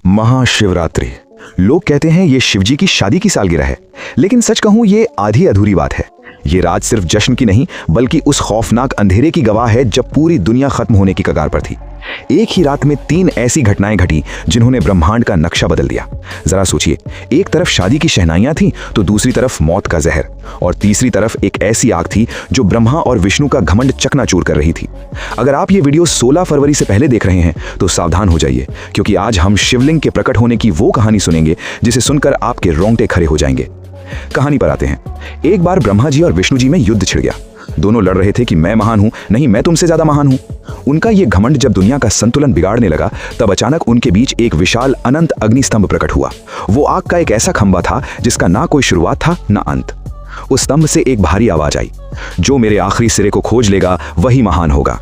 महाशिवरात्रि। लोग कहते हैं ये शिवजी की शादी की सालगिरह है, लेकिन सच कहूं ये आधी अधूरी बात है। ये रात सिर्फ जश्न की नहीं बल्कि उस खौफनाक अंधेरे की गवाह है जब पूरी दुनिया खत्म होने की कगार पर थी। एक ही रात में 3 ऐसी घटनाएं घटी जिन्होंने ब्रह्मांड का नक्शा बदल दिया। जरा सोचिए, एक तरफ शादी की शहनाइयां थीं तो दूसरी तरफ मौत का जहर, और तीसरी तरफ एक ऐसी आग थी जो ब्रह्मा और विष्णु का घमंड चकनाचूर कर रही थी। अगर आप ये वीडियो 16 फरवरी से पहले देख रहे हैं तो सावधान हो जाइए, क्योंकि आज हम शिवलिंग के प्रकट होने की वो कहानी सुनेंगे जिसे सुनकर आपके रोंगटे खड़े हो जाएंगे। कहानी पर आते हैं। एक बार ब्रह्मा जी और विष्णु जी में युद्ध छिड़ गया। दोनों लड़ रहे थे कि मैं महान हूं, नहीं मैं तुमसे ज्यादा महान हूं। उनका ये घमंड जब दुनिया का संतुलन बिगाड़ने लगा तब अचानक उनके बीच एक विशाल अनंत अग्निस्तंभ प्रकट हुआ। वो आग का एक ऐसा खंभा था जिसका ना कोई शुरुआत था ना अंत। उस स्तंभ से एक भारी आवाज आई, जो मेरे आखिरी सिरे को खोज लेगा वही महान होगा।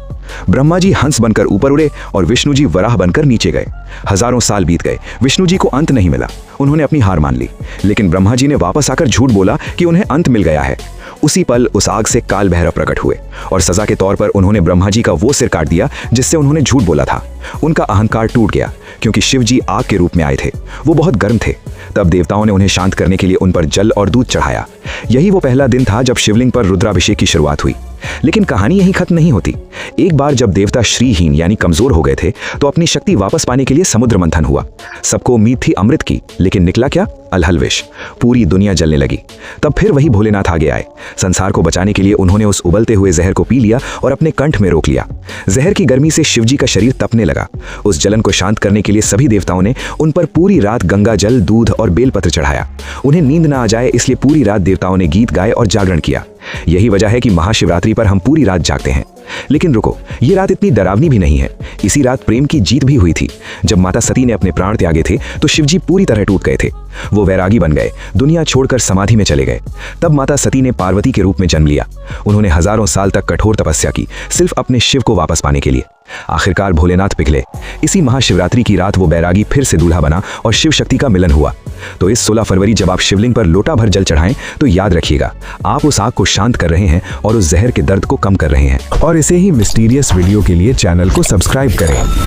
ब्रह्मा जी हंस बनकर ऊपर उड़े और विष्णु जी वराह बनकर नीचे गए। हजारों साल बीत गए, विष्णु जी को अंत नहीं मिला। उन्होंने अपनी हार मान ली, लेकिन ब्रह्मा जी ने वापस आकर झूठ बोला कि उन्हें अंत मिल गया है। उसी पल उस आग से काल भैरव प्रकट हुए और सजा के तौर पर उन्होंने ब्रह्मा जी का वो सिर काट दिया जिससे उन्होंने झूठ बोला था। उनका अहंकार टूट गया क्योंकि शिव जी आग के रूप में आए थे। वो बहुत गर्म थे। तब देवताओं ने उन्हें शांत करने के लिए उन पर जल और दूध चढ़ाया। यही वो पहला दिन था जब शिवलिंग पर रुद्राभिषेक की शुरुआत हुई। लेकिन कहानी यहीं खत्म नहीं होती। एक बार जब देवता श्रीहीन यानी कमजोर हो गए थे तो अपनी शक्ति वापस पाने के लिए समुद्र मंथन हुआ। सबको उम्मीद थी अमृत की, लेकिन निकला क्या? अलहल विष। पूरी दुनिया जलने लगी। तब फिर वही भोलेनाथ आगे आए। संसार को बचाने के लिए उन्होंने उस उबलते हुए जहर को पी लिया और अपने कंठ में रोक लिया। जहर की गर्मी से शिवजी का शरीर तपने लगा। उस जलन को शांत करने के लिए सभी देवताओं ने उन पर पूरी रात गंगा जल, दूध और बेलपत्र चढ़ाया। उन्हें नींद ना आ जाए इसलिए पूरी रात देवताओं ने गीत गाए और जागरण किया। यही वजह है कि महाशिवरात्रि पर हम पूरी रात जागते हैं। लेकिन रुको, ये रात इतनी डरावनी भी नहीं है। इसी रात प्रेम की जीत भी हुई थी। जब माता सती ने अपने प्राण त्यागे थे तो शिवजी पूरी तरह टूट गए थे। वो वैरागी बन गए, दुनिया छोड़कर समाधि में चले गए। तब माता सती ने पार्वती के रूप में जन्म लिया। उन्होंने हजारों साल तक कठोर तपस्या की, सिर्फ अपने शिव को वापस पाने के लिए। आखिरकार भोलेनाथ पिघले। इसी महाशिवरात्रि की रात वो बैरागी फिर से दूल्हा बना और शिव शक्ति का मिलन हुआ। तो इस 16 फरवरी जब आप शिवलिंग पर लोटा भर जल चढ़ाएं तो याद रखिएगा, आप उस आग को शांत कर रहे हैं और उस जहर के दर्द को कम कर रहे हैं। और इसे ही मिस्टीरियस वीडियो के लिए चैनल को सब्सक्राइब करें।